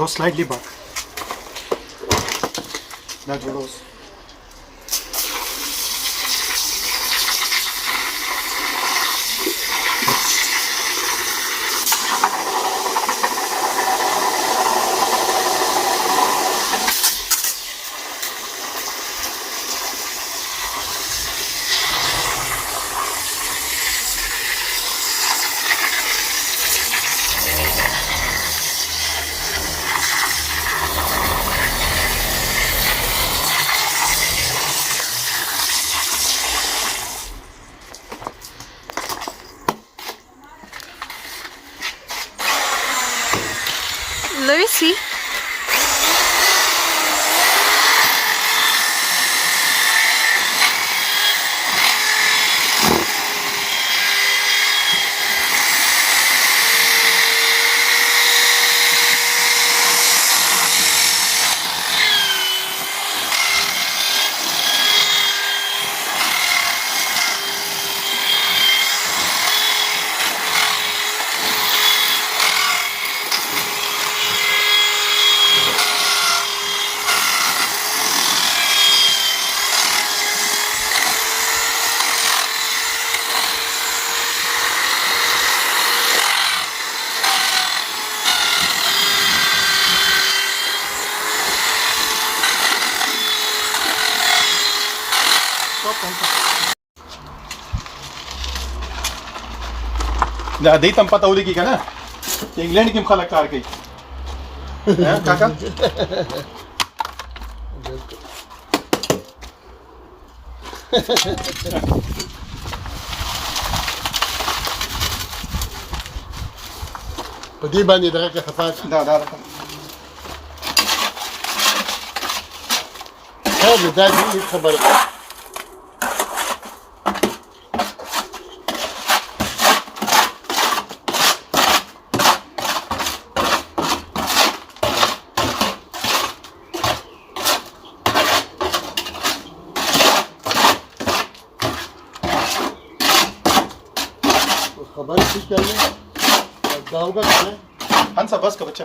slightly back. That's what it was. Let me see. لا ديتم بطولي كنا إنجلند كم خلق كاركي ها كاكا بدي باني درجة خفاف دا هذا ده دي خبر खबर ठीक है दाऊगा क्या हंसा बस का बच्चा